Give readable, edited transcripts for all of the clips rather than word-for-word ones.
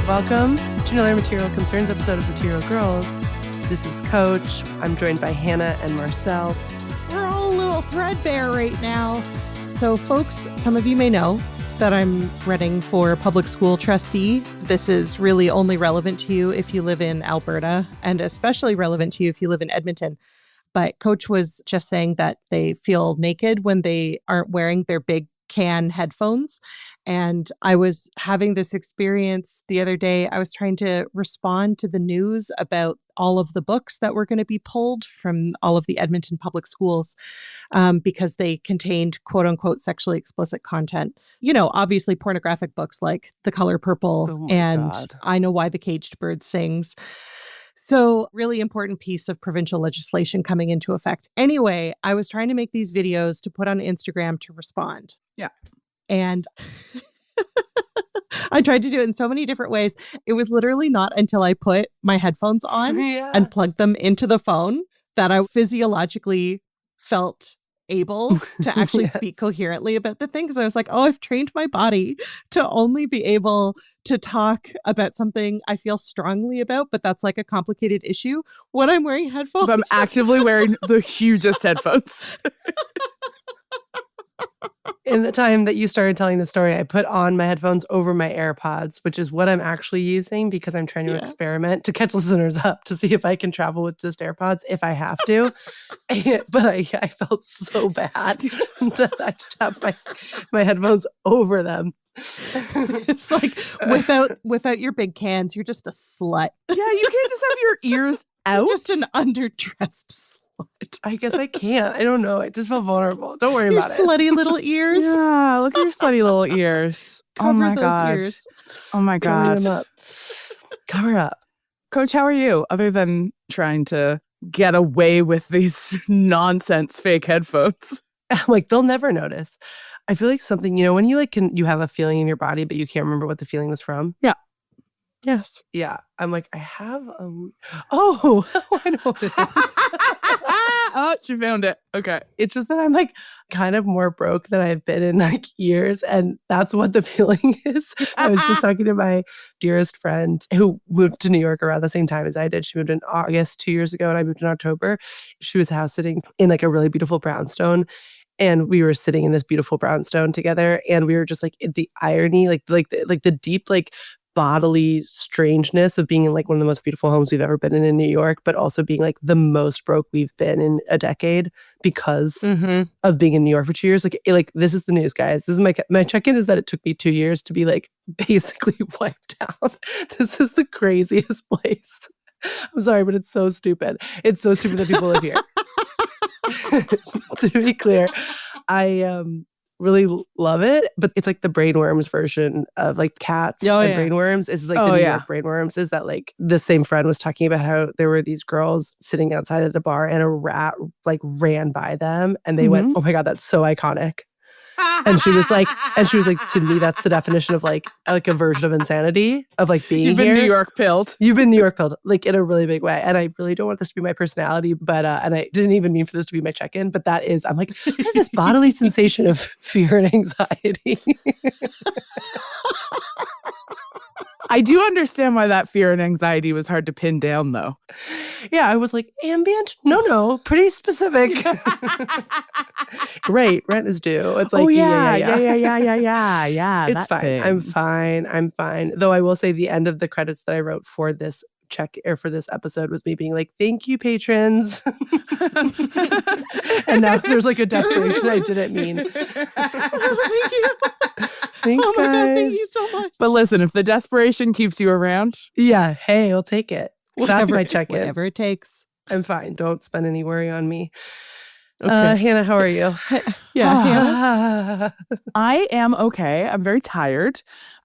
Welcome to another Material Concerns episode of Material Girls. This is Coach. I'm joined by Hannah and Marcel. We're all a little threadbare right now. So folks, some of you may know that I'm running for public school trustee. This is really only relevant to you if you live in Alberta, and especially relevant to you if you live in Edmonton. But Coach was just saying that they feel naked when they aren't wearing their big can headphones. And I was having this experience the other day. I was trying to respond to the news about all of the books that were going to be pulled from all of the Edmonton public schools because they contained quote unquote sexually explicit content. You know, obviously pornographic books like The Color Purple and I Know Why the Caged Bird Sings. So really important piece of provincial legislation coming into effect. Anyway, I was trying to make these videos to put on Instagram to respond. Yeah. And I tried to do it in so many different ways. It was literally not until I put my headphones on and plugged them into the phone that I physiologically felt able to actually speak coherently about the thing. Because I was like, oh, I've trained my body to only be able to talk about something I feel strongly about, but that's like a complicated issue when I'm wearing headphones. I'm actively wearing the hugest headphones. In the time that you started telling the story, I put on my headphones over my AirPods, which is what I'm actually using because I'm trying to experiment to catch listeners up to see if I can travel with just AirPods if I have to. But I felt so bad that I just have my headphones over them. It's like without your big cans, you're just a slut. Yeah, you can't just have your ears out. Just an underdressed slut. I guess I can't. I don't know. I just felt vulnerable. Don't worry about it. Your slutty little ears. Yeah, look at your slutty little ears. Cover those ears. Oh my Cover gosh. them up. Cover up. Coach, how are you? Other than trying to get away with these nonsense fake headphones. Like, they'll never notice. I feel like something, you know, when you like you have a feeling in your body, but you can't remember what the feeling was from. Yeah. Yes. Yeah. I'm like, I have a... Oh, I know what it is. Oh, she found it. Okay. It's just that I'm like kind of more broke than I've been in like years. And that's what the feeling is. I was just talking to my dearest friend who moved to New York around the same time as I did. She moved in August 2 years ago and I moved in October. She was house sitting in like a really beautiful brownstone. And we were sitting in this beautiful brownstone together. And we were just like the irony, like the deep, like bodily strangeness of being in like one of the most beautiful homes we've ever been in New York, but also being like the most broke we've been in a decade because of being in New York for 2 years. Like this is the news, guys. This is my check-in is that it took me 2 years to be like basically wiped out. This is the craziest place. I'm sorry, but it's so stupid. It's so stupid that people live here. To be clear, I really love it, but it's like the brainworms version of like cats and brainworms. This is like the New York brainworms. Is that like the same friend was talking about how there were these girls sitting outside at a bar and a rat like ran by them and they went, oh my God, that's so iconic. And she was like, to me, that's the definition of like a version of insanity of like being You've been New York pilled. You've been New York pilled, like in a really big way. And I really don't want this to be my personality, but and I didn't even mean for this to be my check-in, but that is, I'm like, I have this bodily sensation of fear and anxiety. I do understand why that fear and anxiety was hard to pin down, though. Yeah, I was like, ambient? No, pretty specific. Right, rent is due. It's like, yeah. It's fine. Thing. I'm fine. Though I will say the end of the credits that I wrote for this for this episode was me being like, thank you, patrons. And now there's like a desperation I didn't mean. Thank you. Thanks, oh my guys. God, thank you so much. But listen, if the desperation keeps you around. Yeah, hey, I'll take it. That's my check-in. Whatever it takes. I'm fine. Don't spend any worry on me. Okay. Hannah, how are you? Hannah. I am okay. I'm very tired.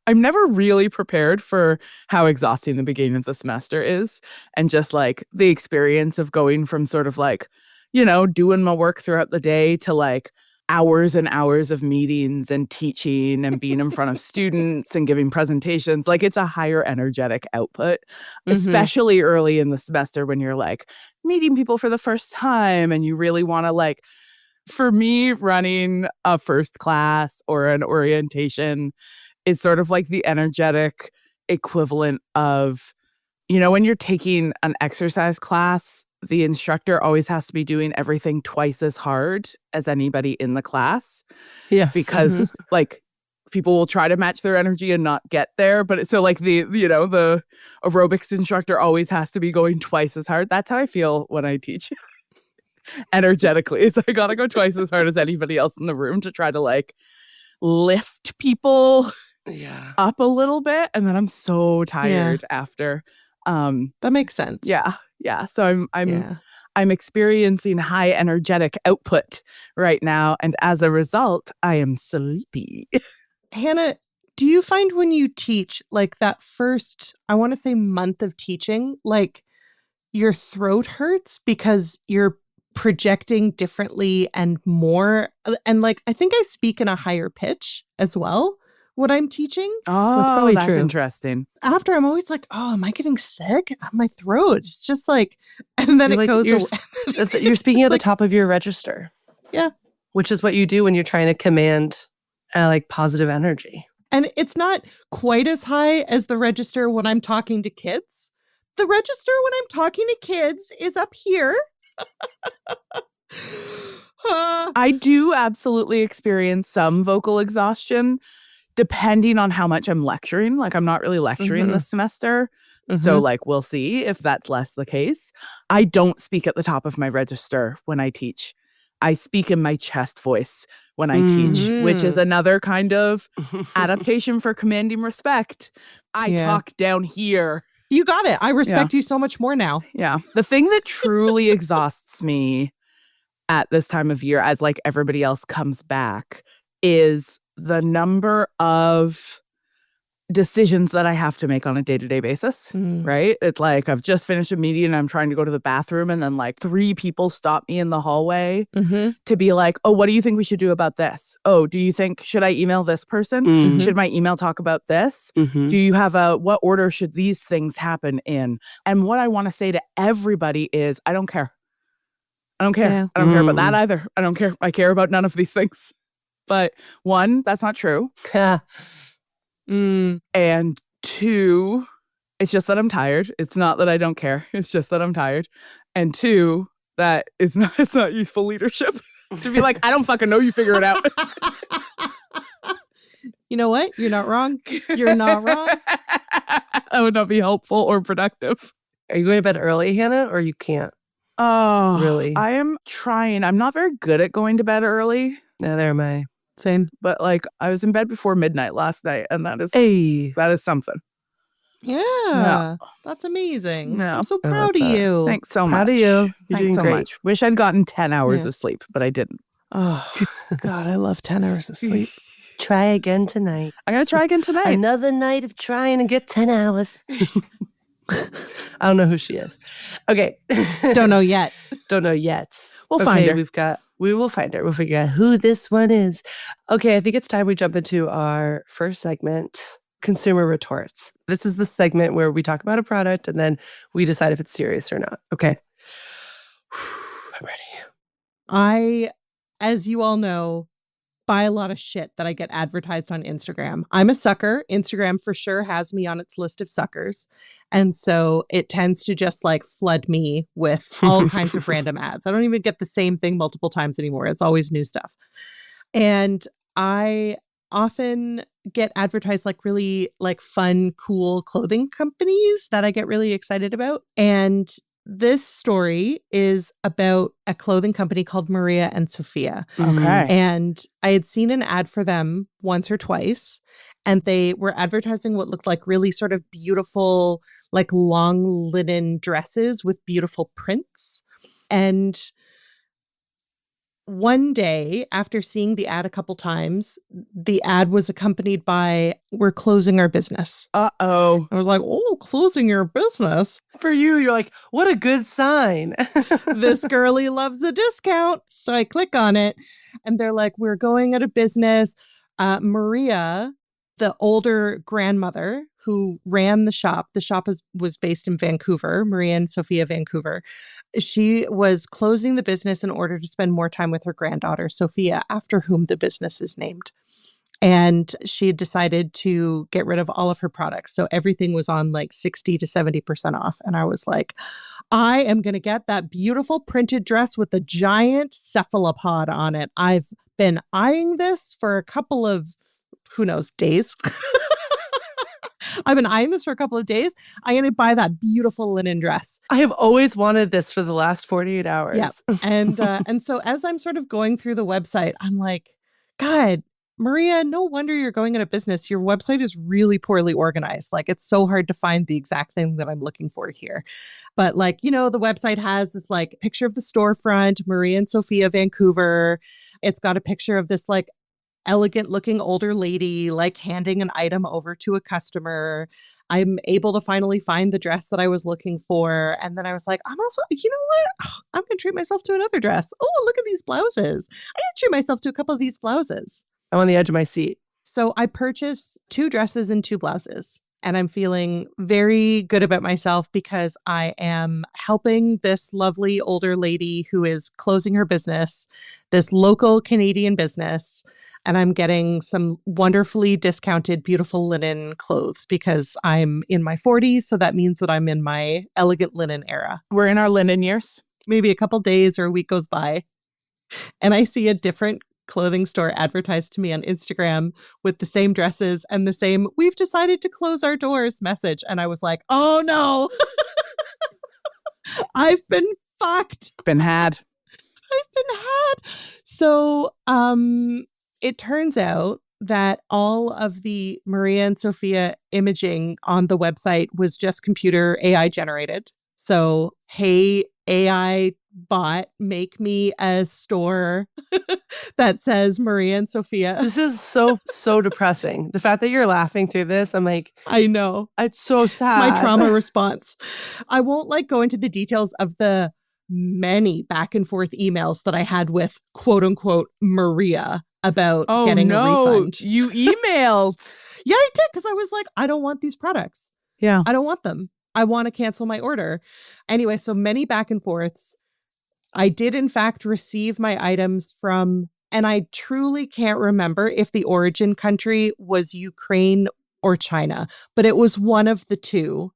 I'm never really prepared for how exhausting the beginning of the semester is. And just like the experience of going from sort of like, you know, doing my work throughout the day to like hours and hours of meetings and teaching and being in front of students and giving presentations. Like it's a higher energetic output, especially early in the semester when you're like meeting people for the first time and you really want to like, for me, running a first class or an orientation is sort of like the energetic equivalent of, when you're taking an exercise class, the instructor always has to be doing everything twice as hard as anybody in the class. Yes. Because like people will try to match their energy and not get there. But so like the aerobics instructor always has to be going twice as hard. That's how I feel when I teach energetically. Is I gotta go twice as hard as anybody else in the room to try to like lift people up a little bit. And then I'm so tired after. That makes sense. Yeah. So I'm experiencing high energetic output right now. And as a result, I am sleepy. Hannah, do you find when you teach, like that first, I want to say month of teaching, like your throat hurts because you're projecting differently and more? And like, I think I speak in a higher pitch as well when I'm teaching. Oh, that's probably that's true. Interesting. After I'm always like, oh, am I getting sick? My throat. It's just like, and then You're it goes away. You're speaking at the top of your register. Yeah. Which is what you do when you're trying to command like positive energy. And it's not quite as high as the register when I'm talking to kids. The register when I'm talking to kids is up here. I do absolutely experience some vocal exhaustion depending on how much I'm lecturing. Like I'm not really lecturing this semester. So like we'll see if that's less the case. I don't speak at the top of my register when I teach. I speak in my chest voice when I teach, which is another kind of adaptation for commanding respect. I talk down here. You got it. I respect you so much more now. Yeah. The thing that truly exhausts me at this time of year, as like everybody else comes back, is the number of decisions that I have to make on a day-to-day basis, right? It's like I've just finished a meeting and I'm trying to go to the bathroom and then like 3 people stop me in the hallway to be like, oh, what do you think we should do about this? Oh, do you think, should I email this person? Should my email talk about this? Do you have what order should these things happen in? And what I want to say to everybody is, I don't care. I don't care. I don't care about that either. I don't care. I care about none of these things. But 1, that's not true. And 2, it's just that I'm tired. It's not that I don't care. It's just that I'm tired. And 2, that it's not useful leadership to be like, I don't fucking know. You figure it out. You know what? You're not wrong. You're not wrong. That would not be helpful or productive. Are you going to bed early, Hannah, or you can't? Oh, really? I am trying. I'm not very good at going to bed early. Neither am I. Same. But like I was in bed before midnight last night, and that is something. Yeah. That's amazing. Yeah. I'm so proud of you. Thanks so much. Proud of you. You're Thanks doing so great. much. Wish I'd gotten 10 hours of sleep, but I didn't. Oh, God, I love 10 hours of sleep. Try again tonight. I'm going to try again tonight. Another night of trying to get 10 hours. I don't know who she is. Okay. Don't know yet. Don't know yet. We'll find her. We will find her. We'll figure out who this one is. Okay, I think it's time we jump into our first segment, Consumer Retorts. This is the segment where we talk about a product and then we decide if it's serious or not. Okay. I'm ready. I, as you all know, buy a lot of shit that I get advertised on Instagram. I'm a sucker. Instagram for sure has me on its list of suckers. And so it tends to just like flood me with all kinds of random ads. I don't even get the same thing multiple times anymore. It's always new stuff. And I often get advertised like really like fun, cool clothing companies that I get really excited about. And this story is about a clothing company called Maria and Sofia. Okay. And I had seen an ad for them once or twice. And they were advertising what looked like really sort of beautiful, like long linen dresses with beautiful prints. And one day, after seeing the ad a couple times, the ad was accompanied by, "We're closing our business." Uh-oh. I was like, "Oh, closing your business?" For you, you're like, what a good sign. This girly loves a discount. So I click on it and they're like, "We're going out of business." Maria, the older grandmother who ran the shop was based in Vancouver, Maria and Sofia Vancouver. She was closing the business in order to spend more time with her granddaughter, Sofia, after whom the business is named. And she had decided to get rid of all of her products. So everything was on like 60 to 70% off. And I was like, I am going to get that beautiful printed dress with the giant cephalopod on it. I've been eyeing this for a couple of, who knows, days. I've been eyeing this for a couple of days. I'm going to buy that beautiful linen dress. I have always wanted this for the last 48 hours. Yeah. And so as I'm sort of going through the website, I'm like, God, Maria, no wonder you're going out of business. Your website is really poorly organized. Like, it's so hard to find the exact thing that I'm looking for here. But like, you know, the website has this like picture of the storefront, Maria and Sofia, Vancouver. It's got a picture of this like elegant looking older lady, like handing an item over to a customer. I'm able to finally find the dress that I was looking for. And then I was like, I'm also, you know what? I'm going to treat myself to another dress. Oh, look at these blouses. I got to treat myself to a couple of these blouses. I'm on the edge of my seat. So I purchased 2 dresses and 2 blouses. And I'm feeling very good about myself because I am helping this lovely older lady who is closing her business, this local Canadian business. And I'm getting some wonderfully discounted, beautiful linen clothes because I'm in my 40s. So that means that I'm in my elegant linen era. We're in our linen years. Maybe a couple days or a week goes by and I see a different clothing store advertised to me on Instagram with the same dresses and the same, we've decided to close our doors message. And I was like, oh no, I've been fucked. Been had. I've been had. So it turns out that all of the Maria and Sofia imaging on the website was just computer AI generated. So, hey, AI bot, make me a store that says Maria and Sofia. This is so depressing. The fact that you're laughing through this, I'm like, I know. It's so sad. It's my trauma response. I won't like go into the details of the many back and forth emails that I had with quote unquote Maria about getting a refund. You emailed. Yeah, I did because I was like, I don't want these products. Yeah. I don't want them. I want to cancel my order. Anyway, so many back and forths. I did, in fact, receive my items from, and I truly can't remember if the origin country was Ukraine or China, but it was one of the two.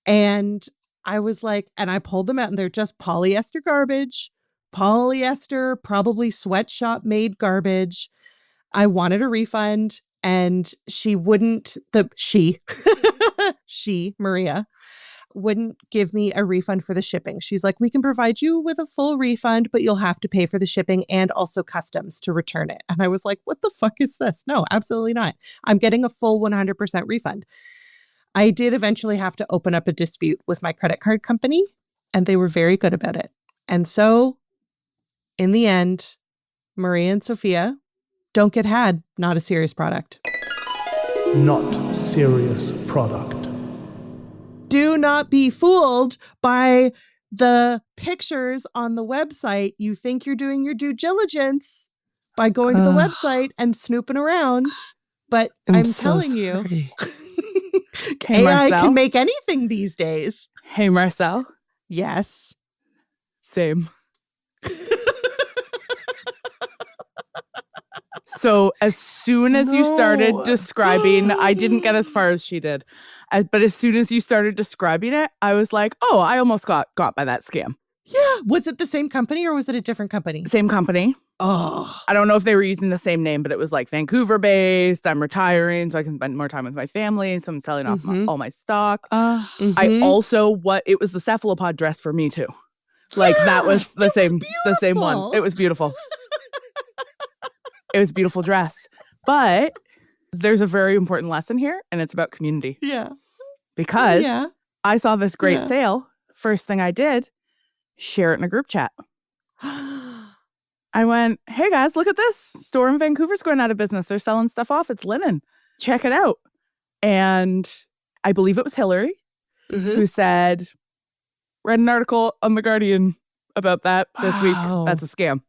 And I was like, and I pulled them out and they're just polyester garbage, polyester, probably sweatshop made garbage. I wanted a refund and she, Maria, wouldn't give me a refund for the shipping. She's like, we can provide you with a full refund, but you'll have to pay for the shipping and also customs to return it. And I was like, what the fuck is this? No, absolutely not. I'm getting a full 100% refund. I did eventually have to open up a dispute with my credit card company, and they were very good about it. And so in the end, Maria and Sofia don't get had, not a serious product. Not serious product. Do not be fooled by the pictures on the website. You think you're doing your due diligence by going to the website and snooping around. But I'm so telling you, Hey, AI Marcel? can make anything these days. Hey, Marcel. Yes. Same. So as soon as you started describing, I didn't get as far as she did. But as soon as you started describing it, I was like, oh, I almost got by that scam. Yeah. Was it the same company or was it a different company? Same company. Oh. I don't know if they were using the same name, but it was like Vancouver based. I'm retiring so I can spend more time with my family. So I'm selling off all my stock. I also, it was the cephalopod dress for me too. Like that was the same one. It was beautiful. It was a beautiful dress. But there's a very important lesson here, and it's about community. Yeah. Because I saw this great sale. First thing I did, share it in a group chat. I went, hey guys, look at this. Store in Vancouver's going out of business. They're selling stuff off. It's linen. Check it out. And I believe it was Hillary who said, read an article on The Guardian about that this week. That's a scam.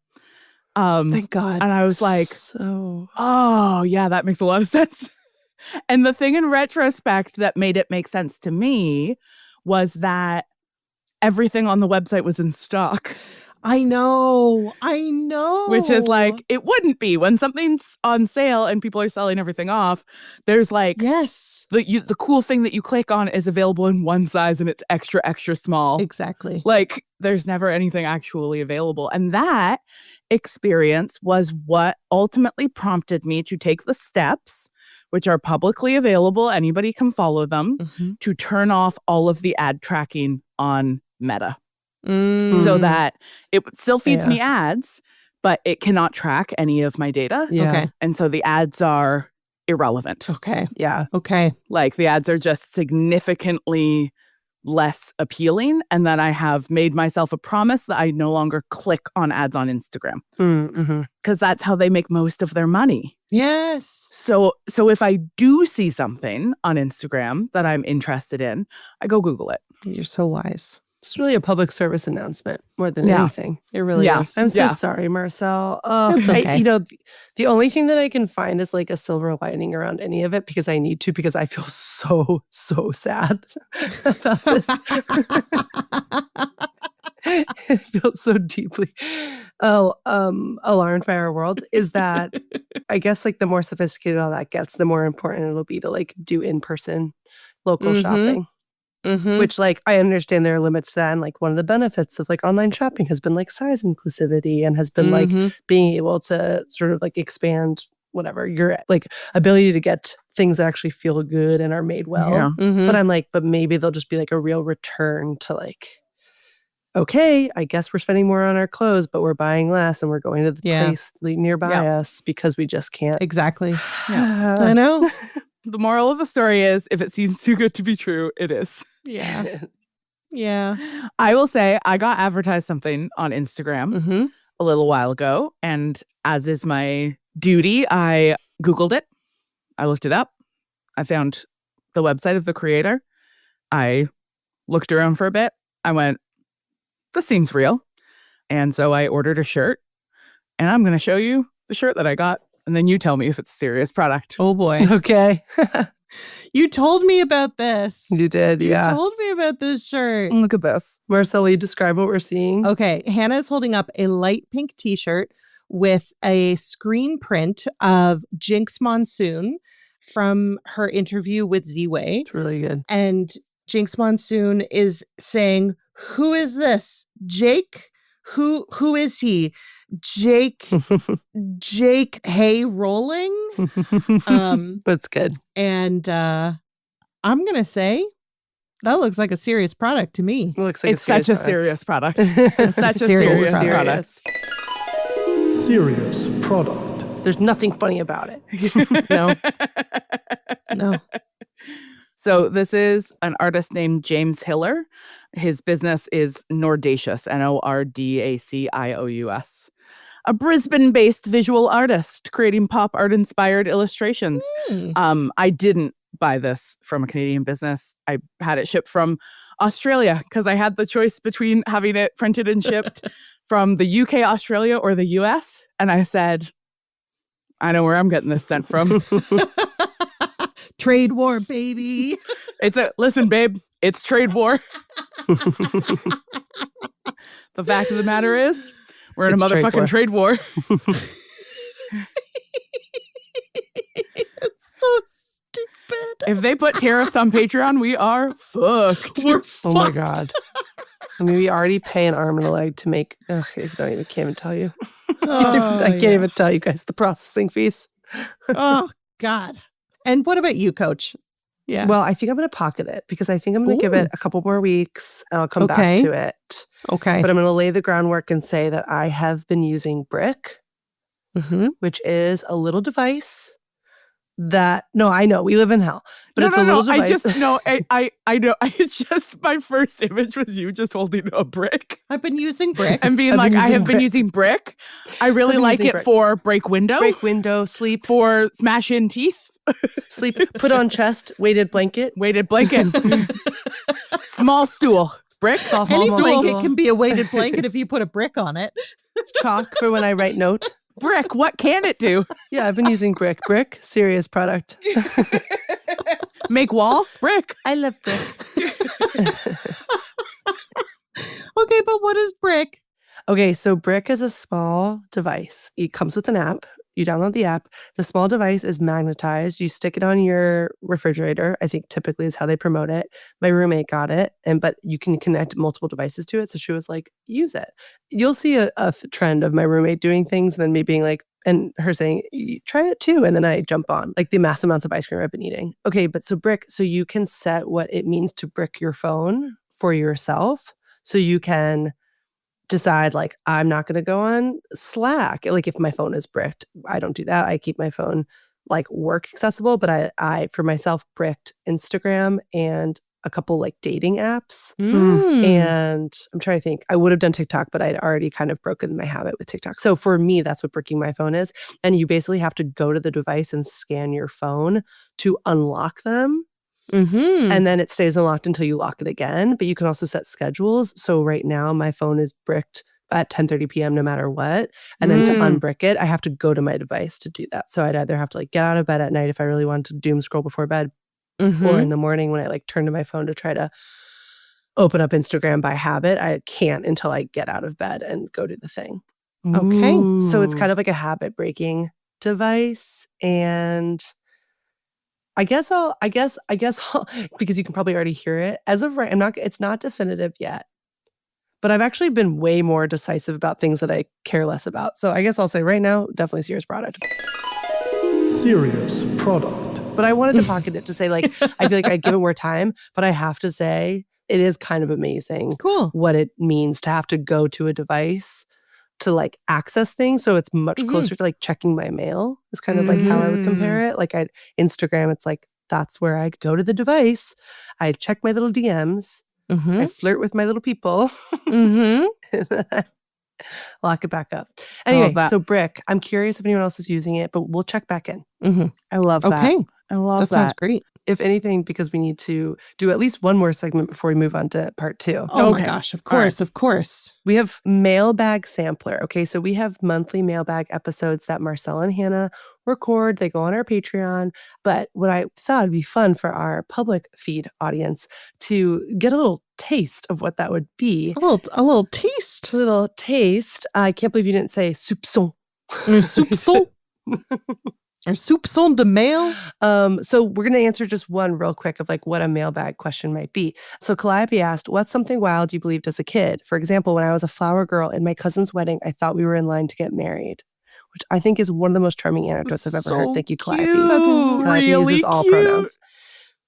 Thank God. And I was like, oh, yeah, that makes a lot of sense. And the thing in retrospect that made it make sense to me was that everything on the website was in stock. I know. Which is like, it wouldn't be when something's on sale and people are selling everything off. There's like, yes, the cool thing that you click on is available in one size and it's extra, extra small. exactly. Like, there's never anything actually available. And that experience was what ultimately prompted me to take the steps, which are publicly available, anybody can follow them, to turn off all of the ad tracking on Meta. So that it still feeds me ads, but it cannot track any of my data. Yeah. Okay. And so the ads are irrelevant. Okay. Yeah. Okay. Like the ads are just significantly less appealing. And then I have made myself a promise that I no longer click on ads on Instagram because that's how they make most of their money. Yes. So if I do see something on Instagram that I'm interested in, I go Google it. You're so wise. It's really a public service announcement more than anything. It really is. I'm so sorry, Marcel. That's okay. The only thing that I can find is like a silver lining around any of it because I need to, because I feel so sad about this. I feel so deeply alarmed by our world, is that I guess like the more sophisticated all that gets, the more important it'll be to like do in-person local shopping. Which, like, I understand there are limits to that. And, like, one of the benefits of, like, online shopping has been, like, size inclusivity and has been, like, being able to sort of, like, expand whatever your, like, ability to get things that actually feel good and are made well. Yeah. But I'm like, but maybe they'll just be, like, a real return to, like, okay, I guess we're spending more on our clothes, but we're buying less and we're going to the place nearby us because we just can't. Exactly. I know. The moral of the story is, if it seems too good to be true, it is. Yeah. Yeah. I will say I got advertised something on Instagram a little while ago. And as is my duty, I Googled it. I looked it up. I found the website of the creator. I looked around for a bit. I went, this seems real. And so I ordered a shirt. And I'm going to show you the shirt that I got. And then you tell me if it's a serious product. Oh, boy. Okay. You told me about this. You did, yeah. You told me about this shirt. Look at this. Marcel, will you describe what we're seeing? Okay. Hannah is holding up a light pink t-shirt with a screen print of Jinx Monsoon from her interview with Z-Way. It's really good. And Jinx Monsoon is saying, who is this? Jake? Who is he? Jake Hay Rolling? But it's good. And I'm going to say that looks like a serious product to me. It looks like It's such a serious product. It's Such a serious product. Serious product. There's nothing funny about it. No. So this is an artist named James Hiller. His business is Nordacious, Nordacious. A Brisbane-based visual artist creating pop art-inspired illustrations. I didn't buy this from a Canadian business. I had it shipped from Australia because I had the choice between having it printed and shipped from the UK, Australia, or the US. And I said, I know where I'm getting this sent from. Trade war, baby. Listen, babe, it's trade war. The fact of the matter is, we're in a motherfucking trade war. It's so stupid. If they put tariffs on Patreon, we are fucked. We're fucked. Oh my God. I mean, we already pay an arm and a leg to make, can't even tell you. I can't even tell you guys the processing fees. Oh, God. And what about you, Coach? Yeah. Well, I think I'm going to pocket it because I think I'm going to give it a couple more weeks and I'll come back to it. Okay. But I'm going to lay the groundwork and say that I have been using Brick, which is a little device that, no, I know we live in hell, but it's a little device. I know. My first image was you just holding a brick. I've been using Brick. And being like, I have been using Brick. I really like it for break window, sleep, for smash in teeth. Sleep, put on chest, weighted blanket. Small stool. Brick. Any blanket can be a weighted blanket if you put a brick on it. Chalk for when I write note. Brick, what can it do? Yeah, I've been using Brick. Brick, serious product. Make wall? Brick. I love Brick. Okay, but what is Brick? Okay, so Brick is a small device. It comes with an app. You download the app. The small device is magnetized. You stick it on your refrigerator, I think typically is how they promote it. My roommate got it, but you can connect multiple devices to it. So she was like, use it. You'll see a trend of my roommate doing things and then me being like, and her saying, try it too. And then I jump on like the mass amounts of ice cream I've been eating. Okay, but so Brick, so you can set what it means to brick your phone for yourself. So you can decide like, I'm not going to go on Slack. Like if my phone is bricked, I don't do that. I keep my phone like work accessible, but I for myself bricked Instagram and a couple like dating apps. And I'm trying to think, I would have done TikTok, but I'd already kind of broken my habit with TikTok. So for me, that's what bricking my phone is. And you basically have to go to the device and scan your phone to unlock them. And then it stays unlocked until you lock it again. But you can also set schedules. So right now my phone is bricked at 10:30 p.m. no matter what. And then to unbrick it, I have to go to my device to do that. So I'd either have to like get out of bed at night if I really wanted to doom scroll before bed, or in the morning when I like turn to my phone to try to open up Instagram by habit. I can't until I get out of bed and go do the thing. Okay. So it's kind of like a habit breaking device. And I guess I'll, because you can probably already hear it. As of right, it's not definitive yet. But I've actually been way more decisive about things that I care less about. So I guess I'll say right now, definitely serious product. Serious product. But I wanted to pocket it to say like, I feel like I'd give it more time, but I have to say it is kind of amazing what it means to have to go to a device to like access things. So it's much closer to like checking my mail is kind of like how I would compare it. Like Instagram, it's like, that's where I go to the device. I check my little DMs. I flirt with my little people. Lock it back up. Anyway, so Brick, I'm curious if anyone else is using it, but we'll check back in. I love that. Okay. I love that. That sounds great. If anything, because we need to do at least one more segment before we move on to part 2. Oh my gosh, of course, of course. We have Mailbag Sampler. Okay, so we have monthly mailbag episodes that Marcel and Hannah record. They go on our Patreon. But what I thought would be fun for our public feed audience to get a little taste of what that would be. A little taste. A little taste. I can't believe you didn't say soupçon. Soupçon. Or soupçon de mail. So we're going to answer just one real quick of like what a mailbag question might be. So Calliope asked, what's something wild you believed as a kid? For example, when I was a flower girl in my cousin's wedding, I thought we were in line to get married, which I think is one of the most charming anecdotes I've ever heard. Thank you, Calliope. That's Calliope really uses all cute. pronouns.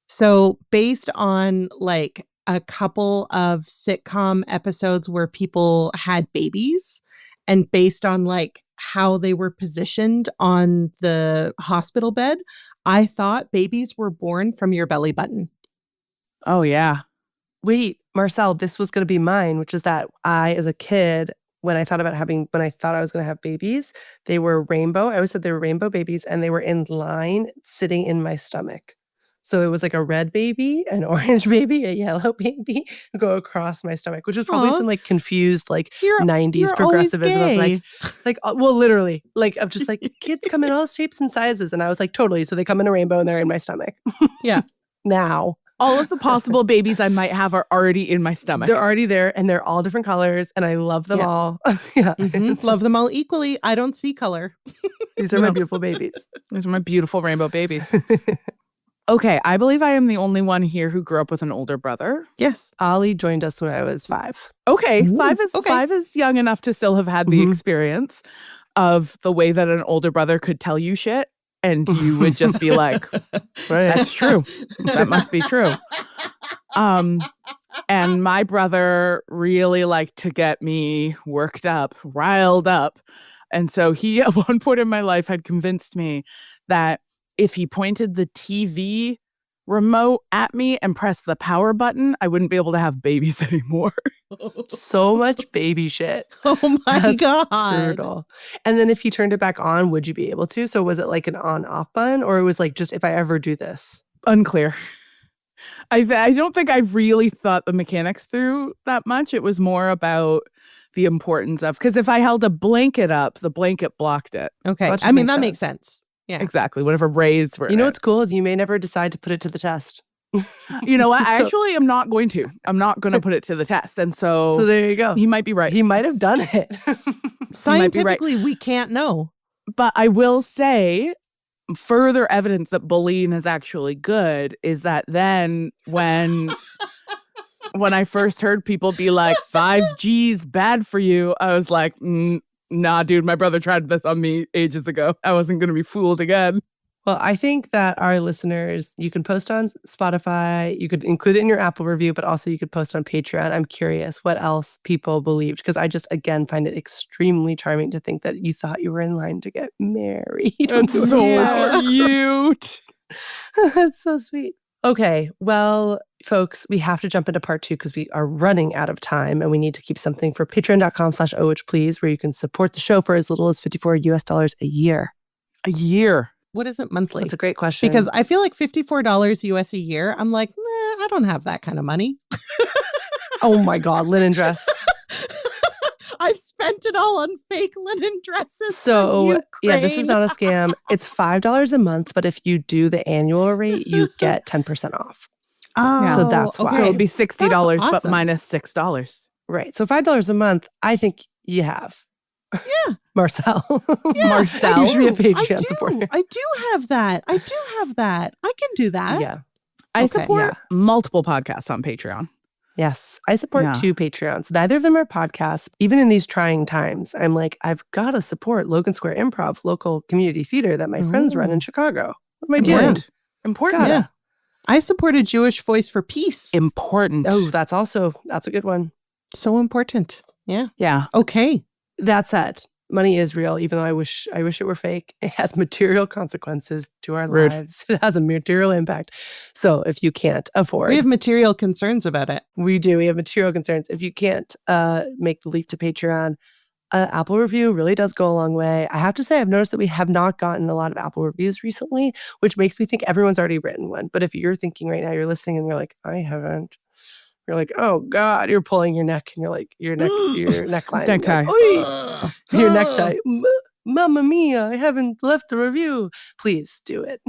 So based on like a couple of sitcom episodes where people had babies, and based on like how they were positioned on the hospital bed, I thought babies were born from your belly button. Oh, yeah. Wait, Marcel, this was going to be mine, which is that I, as a kid, when I thought I was going to have babies, they were rainbow. I always said they were rainbow babies, and they were in line sitting in my stomach. So it was like a red baby, an orange baby, a yellow baby go across my stomach, which was probably some like confused like 90s progressivism of like well, literally like of just like kids come in all shapes and sizes. And I was like, totally. So they come in a rainbow and they're in my stomach. Yeah. Now. All of the possible babies I might have are already in my stomach. They're already there and they're all different colors and I love them all. Yeah. Love them all equally. I don't see color. These are my beautiful babies. These are my beautiful rainbow babies. Okay, I believe I am the only one here who grew up with an older brother. Yes. Ollie joined us when I was 5. Okay, five is young enough to still have had the experience of the way that an older brother could tell you shit. And you would just be like, that's true. That must be true. And my brother really liked to get me worked up, riled up. And so he, at one point in my life, had convinced me that if he pointed the TV remote at me and pressed the power button, I wouldn't be able to have babies anymore. So much baby shit. Oh my God. Brutal. And then if he turned it back on, would you be able to? So was it like an on-off button, or it was like just if I ever do this? Unclear. I don't think I really thought the mechanics through that much. It was more about the importance of, because if I held a blanket up, the blanket blocked it. Okay. That I mean, makes that sense. makes sense. Yeah. Exactly. Whatever rays were. You know what's cool is you may never decide to put it to the test. You know what? I So- actually am not going to. I'm not going to put it to the test. And so, So there you go. he might be right. He might have done it. Scientifically, we can't know. But I will say, further evidence that bullying is actually good is that then when I first heard people be like, 5G's bad for you, I was like, nah, dude, my brother tried this on me ages ago. I wasn't going to be fooled again. Well, I think that our listeners, you can post on Spotify, you could include it in your Apple review, but also you could post on Patreon. I'm curious what else people believed, because I just, again, find it extremely charming to think that you thought you were in line to get married. That's when you so were flower. cute. That's so sweet. Okay, well, folks, we have to jump into part 2 because we are running out of time and we need to keep something for patreon.com/ohplease, where you can support the show for as little as $54 a year. A year. What is it monthly? That's a great question. Because I feel like $54 US a year, I'm like, I don't have that kind of money. oh my God, linen dress. I've spent it all on fake linen dresses. So, from yeah, this is Ukraine. not a scam. It's $5 a month, but if you do the annual rate, you get 10% off. Oh, So that's why. So it'll be $60, That's but awesome. minus $6. Right. So $5 a month, I think you have. Yeah. Marcel. Yeah, Marcel. You should be a Patreon I do. supporter. I do have that. I can do that. Yeah. I Okay. support multiple podcasts on Patreon. Yes. I support Yeah. 2 Patreons. Neither of them are podcasts. Even in these trying times, I'm like, I've got to support Logan Square Improv, local community theater that my friends run in Chicago. What am I doing? Important. Important. Gotta. Yeah. I support a Jewish Voice for Peace. Important. Oh, that's a good one. So important. Yeah. Yeah. Okay. That said, money is real, even though I wish it were fake. It has material consequences to our Rude. lives. It has a material impact. So if you can't afford, We have material concerns about it. we have material concerns. If you can't make the leap to Patreon, Apple review really does go a long way. I have to say, I've noticed that we have not gotten a lot of Apple reviews recently, which makes me think everyone's already written one. But if you're thinking right now, you're listening and you're like, I haven't. You're like, oh God, you're pulling your neck and you're like, your neckline. Necktie. Like, your necktie. Mamma mia, I haven't left a review. Please do it.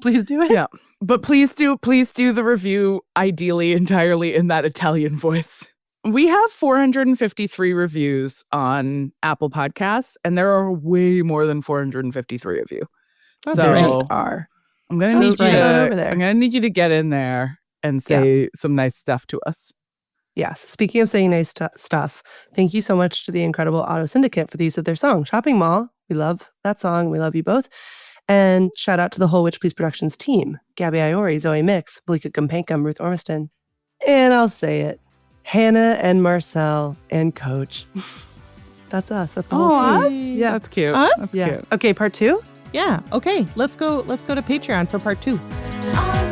Please do it. Yeah. But please do the review ideally entirely in that Italian voice. We have 453 reviews on Apple Podcasts, and there are way more than 453 of you. There So just are. I'm gonna Sounds need you right. to Over there. I'm gonna need you to get in there and say some nice stuff to us. Yes. Speaking of saying nice stuff, thank you so much to the incredible Auto Syndicate for the use of their song, Shopping Mall. We love that song. We love you both. And shout out to the whole Witch Please Productions team, Gabby Iori, Zoe Mix, Blika Gumpankum, Ruth Ormiston. And I'll say it, Hannah and Marcel and Coach. That's us. That's the whole us? thing. Yeah. That's cute. Us? That's Yeah. cute. Okay, part 2? Yeah. Okay. Let's go to Patreon for part 2. All